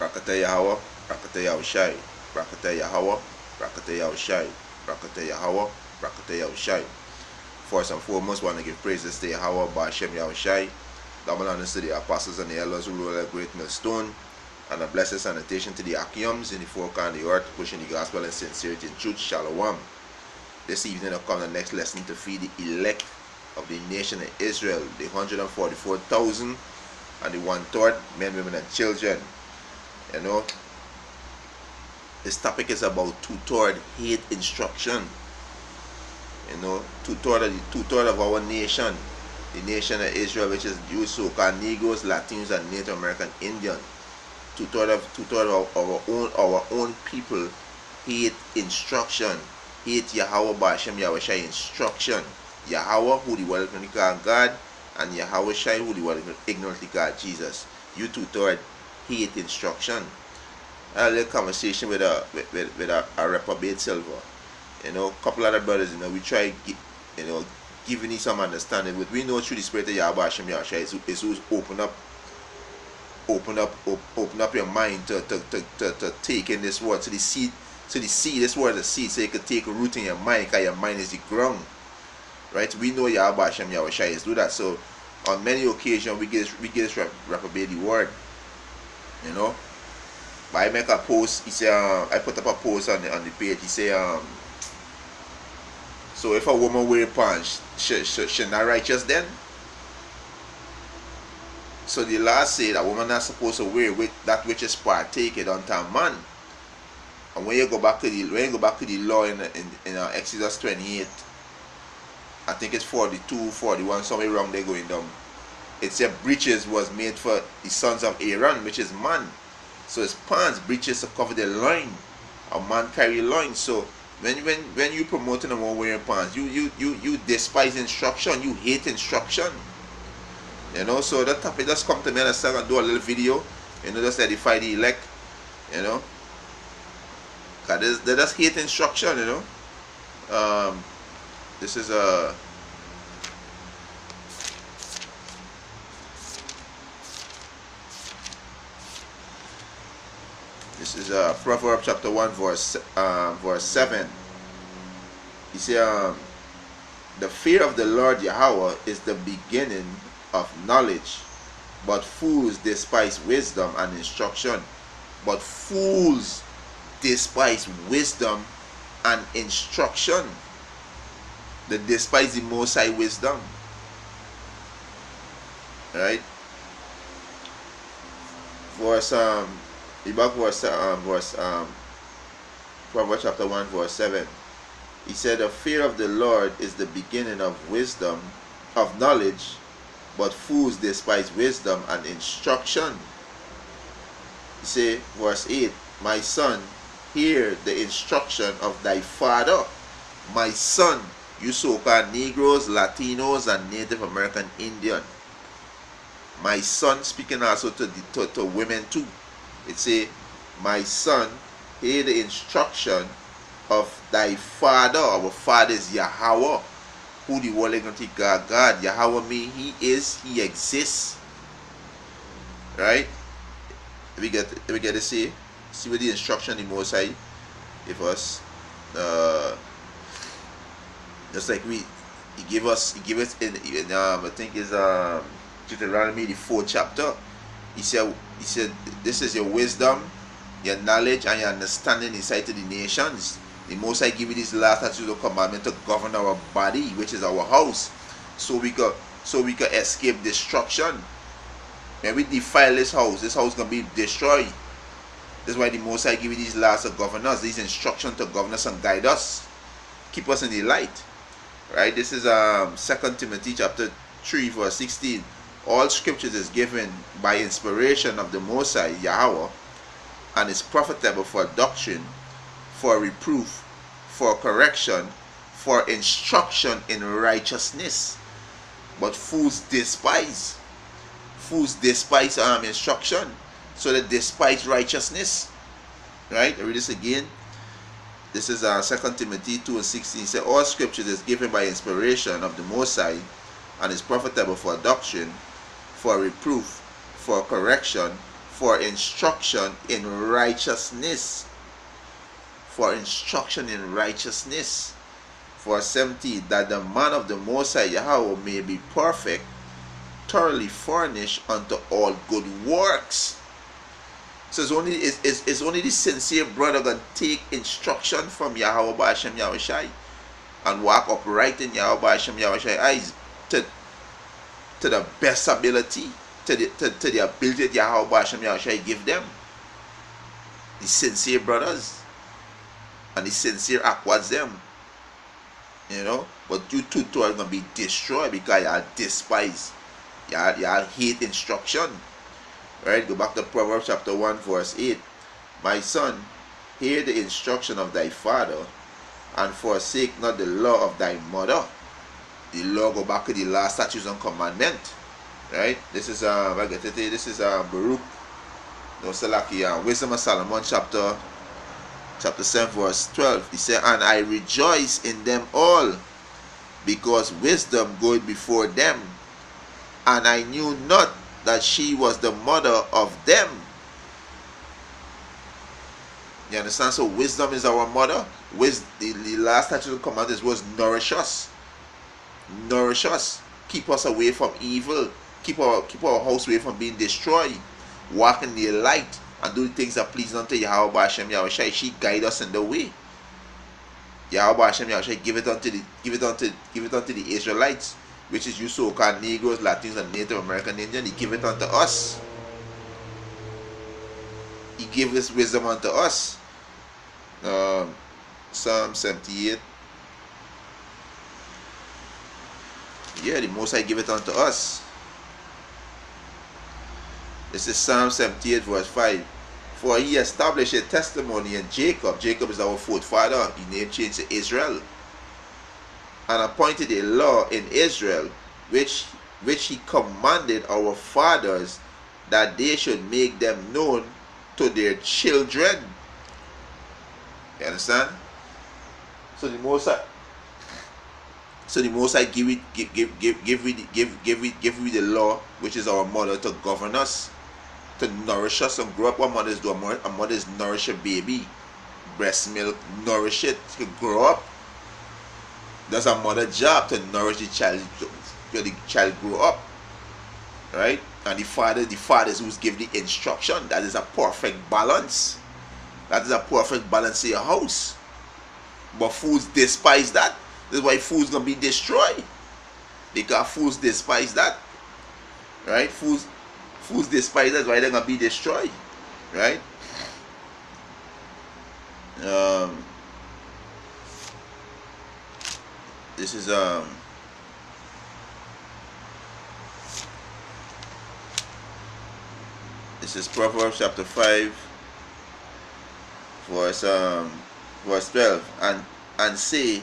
Rakata Yahweh, Rakata Yahushai, Rakata Yahweh, Rakata Yahushai, Rakata Yahweh, Rakata Yahushai. First and foremost, want to give praises to Yahweh, Ba'ashem Yahushai, double honors to the apostles and the elders who rule a great millstone, and a blessed sanitation to the Akiums in the four corners of the earth, pushing the gospel in sincerity and truth. Shalom. This evening will come the next lesson to feed the elect of the nation of Israel, the 144,000 and the 1/3 men, women, and children. You know, this topic is about 2/3 hate instruction. You know, 2/3 of our nation, the nation of Israel, which is Jews, so-called Negroes, Latinos, and Native American Indian. 2/3 of our own people hate instruction, hate Yahweh Ba'ashem Yahushai instruction. Yahweh, who the world call God, and Yahweh Shai, who the world ignorantly call Jesus. You 2/3 hate instruction. I had a little conversation with a reprobate silver. You know, a couple other brothers, you know, we try, you know, giving you some understanding. But we know through the spirit of Yahweh Hashem Yahushai is who's open up your mind to take in this word. So the seed, this word is a seed, so it could take root in your mind, because your mind is the ground. Right? We know Yahweh Hashem Yahushai is do that. So on many occasions we get this reprobate the word. You know, but I make a post. He say, I put up a post on the page. He say, so if a woman wear pants, she not righteous then? So the law say that woman not supposed to wear that which is partaken unto a man. And when you go back to the law in Exodus 28, I think it's 42, 41, somewhere wrong they're going down. It said breeches was made for the sons of Aaron, which is man. So it's pants, breeches to cover the loin. A man carry loin. So when you promoting a woman wearing pants, you despise instruction, you hate instruction. You know, so that topic just come to me and I start and do a little video, you know, just edify the elect, you know. Cause they just hate instruction, you know. This is Proverbs chapter 1 verse 7. He said, the fear of the Lord Yahweh is the beginning of knowledge, but fools despise wisdom and instruction. But fools despise wisdom and instruction. They despise the Most High wisdom. Right? Proverbs chapter 1 verse 7. He said, the fear of the Lord is the beginning of wisdom, of knowledge, but fools despise wisdom and instruction. He said, verse 8, my son, hear the instruction of thy father. My son, you so-called Negroes, Latinos, and Native American Indian. My son, speaking also to women too. It say, my son, hear the instruction of thy father. Our father is Yahweh, who the world ignorantly call God. Yahweh mean he exists. Right? We get to see what the instruction the Most High give us. Just like he give us in I think is Deuteronomy the 4th chapter. He said this is your wisdom, your knowledge, and your understanding inside to the nations. The Most High give you this last statute of commandment to govern our body, which is our house, so we can escape destruction. When we defile this house gonna be destroyed. That's why the Most High give you these laws to govern us, these instructions to govern us and guide us, keep us in the light. Right? This is 2 Timothy chapter 3 verse 16. All scriptures is given by inspiration of the Most High Yahweh, and is profitable for doctrine, for reproof, for correction, for instruction in righteousness. But fools despise instruction, so they despise righteousness. Right? I read this again. This is 2 Timothy 2 and 16. It says, all scriptures is given by inspiration of the Most High, and is profitable for doctrine, for reproof, for correction, for instruction in righteousness. For instruction in righteousness. Verse 17, that the man of the Most High Yahweh may be perfect, thoroughly furnished unto all good works. So it's only the sincere brother that take instruction from Yahweh Ba'ashem Yahushai and walk upright in Yahweh Ba'ashem Yahushai eyes to the best ability, to the ability that Yahweh Ba'ashem Yahushai give them. The sincere brothers and the sincere aquas them. But you two are going to be destroyed because y'all despise, y'all hate instruction. Right? Go back to Proverbs chapter 1 verse 8. My son, hear the instruction of thy father, and forsake not the law of thy mother. The law go back to the law, statutes, and commandment. Right? This is Baruch, Wisdom of Solomon chapter 7 verse 12. He said, and I rejoice in them all, because wisdom goeth before them, and I knew not that she was the mother of them. You understand? So wisdom is our mother. The last statute of commandments was nourish us. Nourish us. Keep us away from evil. Keep our house away from being destroyed. Walk in the light and do the things that please unto Yahweh Ba'ashem Yahushai. She guide us in the way. Yahweh Ba'ashem Yahushai give it unto the Israelites, which is you so-called Negroes, Latinos, and Native American Indians. He give it unto us. He gave this wisdom unto us. Psalm 78. Yeah, the Most High give it unto us. This is Psalm 78 verse 5. For he established a testimony in Jacob. Jacob is our forefather. His name changed to Israel. And appointed a law in Israel, which he commanded our fathers, that they should make them known to their children. You understand? So the Most High give we the law, which is our mother, to govern us, to nourish us and grow up. What mothers do? A mother is nourish a baby, breast milk, nourish it to grow up. That's a mother's job, to nourish the child, so the child grow up, right? And the fathers who's give the instruction. That is a perfect balance. That is a perfect balance in your house. But fools despise that. This is why fools gonna be destroyed, because fools despise that, right? Fools despise that. That's why they're gonna be destroyed, right? This is Proverbs chapter 5 verse 12. And say,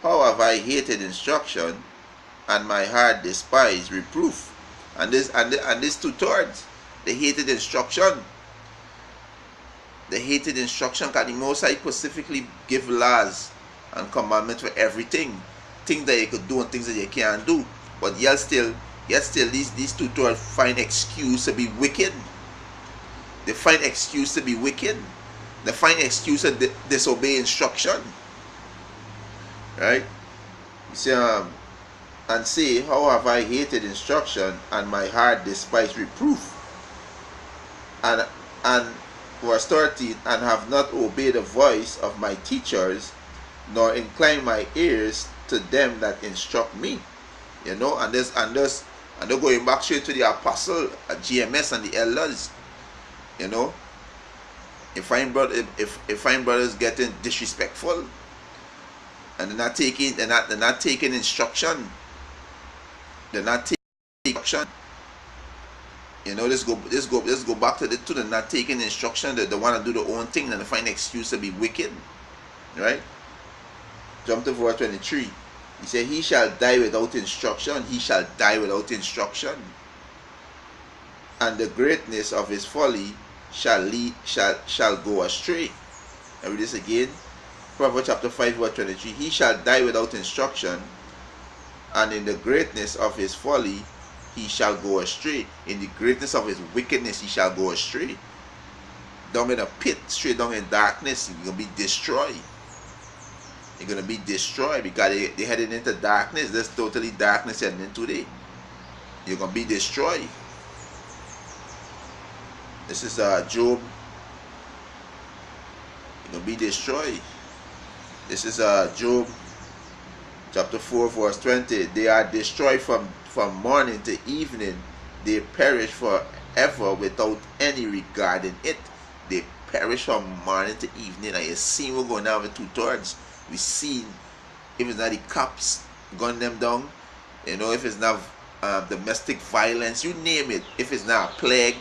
how have I hated instruction, and my heart despised reproof. And this 2/3, they hated instruction. They hated instruction because the Most High specifically give laws and commandments for everything. Things that you could do and things that you can't do. But yet still these 2/3 find excuse to be wicked. They find excuse to be wicked. They find excuse to disobey instruction. Right? You see, and say, how have I hated instruction, and my heart despised reproof. And verse 13, and have not obeyed the voice of my teachers, nor incline my ears to them that instruct me. And they're going back straight to the apostle, GMS, and the elders. If find brothers getting disrespectful, and they're not taking instruction. They're not taking instruction. Let's go back to the not taking instruction. They want to do their own thing, and they find an excuse to be wicked. Right? Jump to verse 23. He said, he shall die without instruction. He shall die without instruction. And the greatness of his folly shall go astray. I read this again. Proverbs chapter 5 verse 23. He shall die without instruction, and in the greatness of his folly he shall go astray. In the greatness of his wickedness, he shall go astray. Down in a pit, straight down in darkness, you're going to be destroyed. You're going to be destroyed because they're heading into darkness. There's totally darkness heading into today. You're going to be destroyed. This is Job. You're going to be destroyed. This is Job chapter 4 verse 20. They are destroyed from morning to evening. They perish forever without any regard in it. They perish from morning to evening. And you see we're going down with 2/3. We see if it's not the cops gun them down, you know, if it's not domestic violence, you name it, if it's not a plague,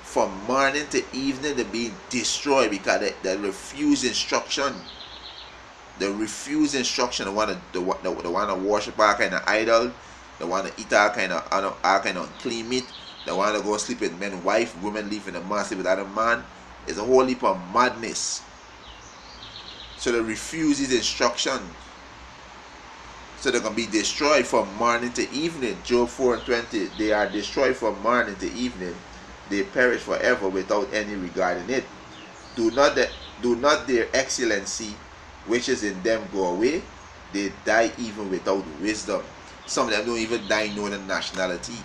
from morning to evening they're being destroyed because they refuse instruction. They refuse instruction. They want to worship all kind of idol. They want to eat all kind of unclean meat. They want to go sleep with men, wife, women live in a man, sleep with other man. It's a whole heap of madness. So they refuse his instruction. So they're going to be destroyed from morning to evening. Job 4:20. They are destroyed from morning to evening. They perish forever without any regard in it. Do not their excellency which is in them go away. They die even without wisdom. Some of them don't even die knowing the nationality.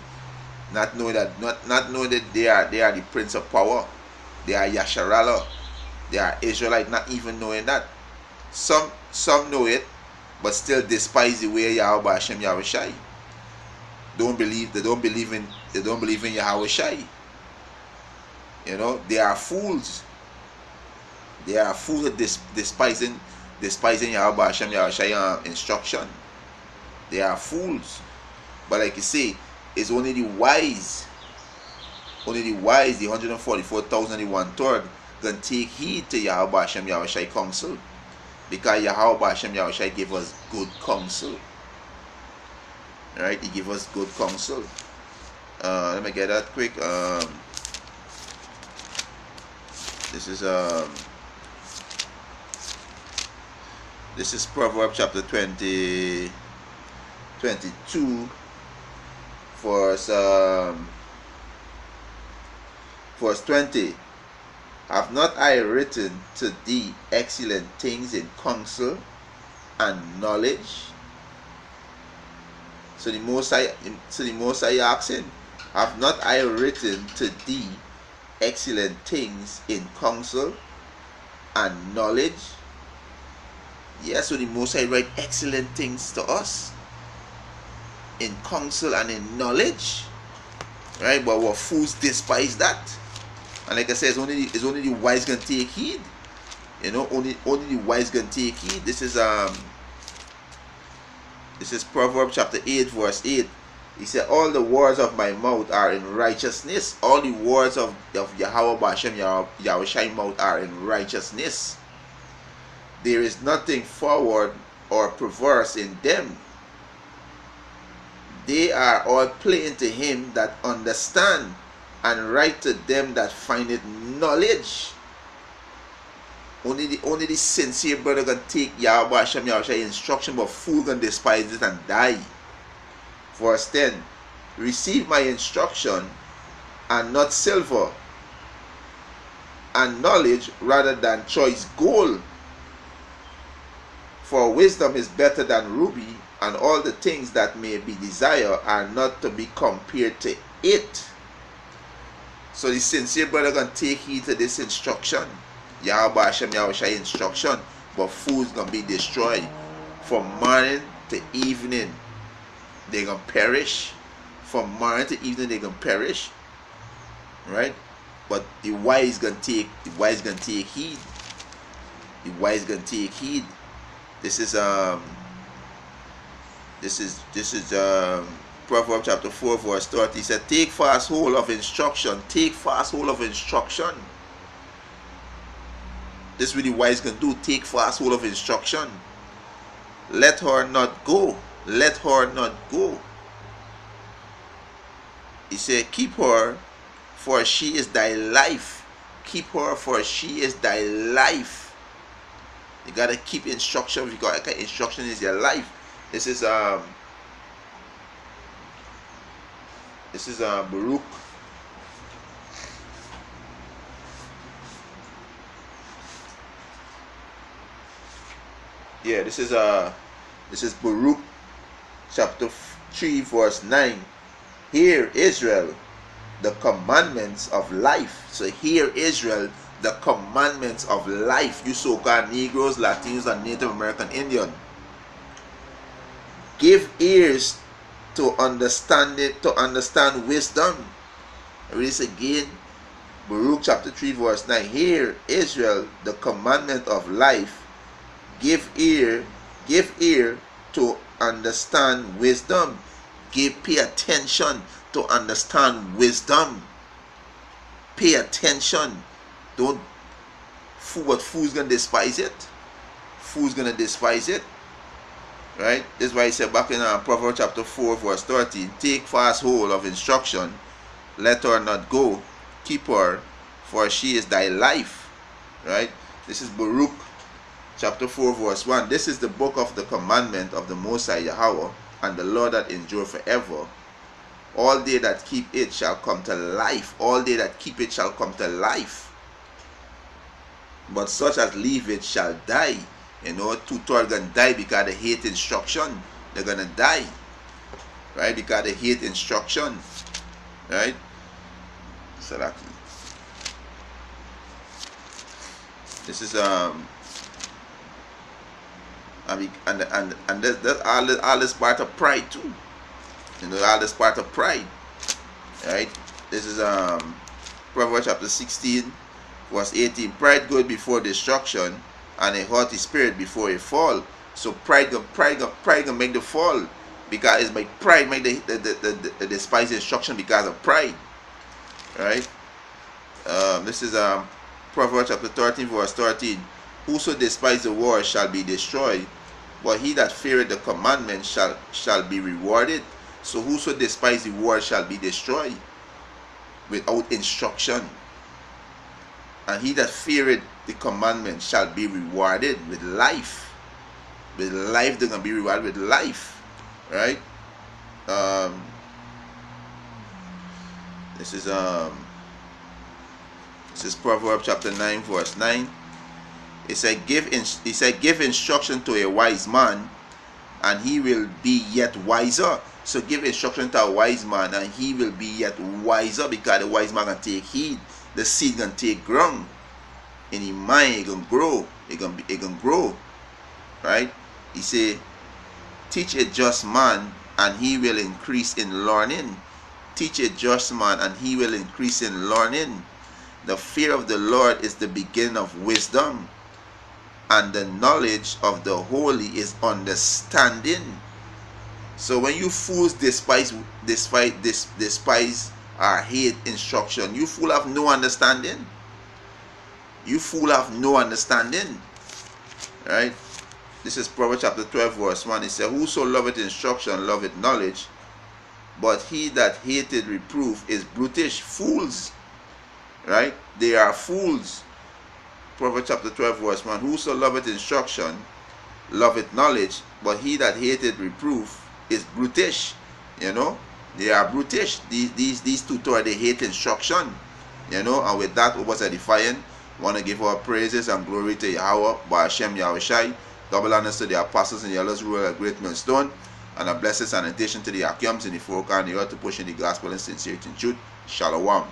Not knowing that they are the prince of power. They are Yasharala. They are Israelite, not even knowing that. Some know it, but still despise the way Yahweh Hashem Yahweh Shai. They don't believe in Yahweh Shai. You know, they are fools. They are fools at despising Yahweh Hashem Yahweh Shai instruction. They are fools. But like you say, it's only the wise, the 144,000, the 1/3, can take heed to Yahweh Hashem Yahweh Shai counsel. Because Yahweh Hashem Yahweh Shai gave us good counsel. Alright, he gave us good counsel. Let me get that quick. This is Proverbs chapter 22 verse 20. Have not I written to thee excellent things in counsel and knowledge? So the Most High asking, have not I written to thee excellent things in counsel and knowledge? Yes, so the Most High write excellent things to us in counsel and in knowledge, right? But our fools despise that. And like I said, it's only the wise can take heed. You know, only the wise can take heed. This is Proverbs chapter 8 verse 8. He said, all the words of my mouth are in righteousness. All the words of Yahweh Hashem Yahweh Shai mouth are in righteousness. There is nothing forward or perverse in them. They are all plain to him that understand, and right to them that find it knowledge. Only the sincere brother can take Yahweh Hashem Yahweh Shai instruction, but fool can despise it and die. Verse 10. Receive my instruction, and not silver, and knowledge rather than choice gold. For wisdom is better than ruby, and all the things that may be desired are not to be compared to it. So the sincere brother can take heed to this instruction, Yahweh Hashem Yahweh Shai instruction, but fools gonna be destroyed. From morning to evening, they gonna perish. From morning to evening, they gonna perish. Right? But the wise gonna take heed. The wise gonna take heed. This is Proverbs chapter 4 verse 30. He said, take fast hold of instruction. Take fast hold of instruction. This is what the wise can do. Take fast hold of instruction. Let her not go. Let her not go. He said, keep her, for she is thy life. Keep her, for she is thy life. You gotta keep instruction, because instruction is your life. This is This is Baruch. Yeah, this is Baruch chapter 3 verse 9. Hear Israel, the commandments of life. So hear Israel, the commandments of life. You so-called Negroes, Latinos, and Native American Indian. Give ears to understand it, to understand wisdom. I read this again. Baruch chapter 3 verse 9. Hear Israel, the commandment of life. Give ear to understand wisdom. Pay attention to understand wisdom. Pay attention. Don't fool, but fool's gonna despise it. Fool's gonna despise it. Right? This is why he said back in Proverbs chapter 4 verse 13, take fast hold of instruction, let her not go, keep her, for she is thy life. Right? This is Baruch chapter 4 verse 1. This is the book of the commandment of the Most High Yahweh, and the law that endure forever. All they that keep it shall come to life. All they that keep it shall come to life. But such as leave it shall die. You know, two-thirds gonna die because they hate instruction. They're gonna die. Right? Because they hate instruction. Right? So that this is and that's all this part of pride too. You know, all this part of pride. Right? This is Proverbs chapter 16 verse 18. Pride goeth before destruction, and a haughty spirit before a fall. So pride gonna make the fall, because it's my pride make the despise instruction because of pride. Right? This is Proverbs chapter 13 verse 13. Whoso despise the word shall be destroyed, but he that feareth the commandment shall be rewarded. So whoso despise the word shall be destroyed without instruction, and he that feareth the commandment shall be rewarded with life. With life, they're gonna be rewarded with life. Right? This is Proverbs chapter 9 verse 9. It said, give instruction to a wise man, and he will be yet wiser. So give instruction to a wise man, and he will be yet wiser, because the wise man can take heed. The seed can take ground in his mind. It can grow. It can grow. Right? He say, teach a just man, and he will increase in learning. Teach a just man, and he will increase in learning. The fear of the Lord is the beginning of wisdom, and the knowledge of the holy is understanding. So when you fools despise or hate instruction, you fool have no understanding. You fool have no understanding. Right? This is Proverbs chapter 12 verse 1. It says, whoso loveth instruction loveth knowledge, but he that hateth reproof is brutish. Fools. Right? They are fools. Proverbs chapter 12 verse 1. Whoso loveth instruction loveth knowledge, but he that hateth reproof is brutish. You know, they are brutish. These two tours, they hate instruction. You know, and with that, was edifying. Want to give our praises and glory to Yahweh, by Hashem Yahushai. Double honors to the apostles and the elders who were a great millstone, and a blessed sanitation to the Akiams in the forecast and the earth to push in the gospel in sincerity and truth. Shalom.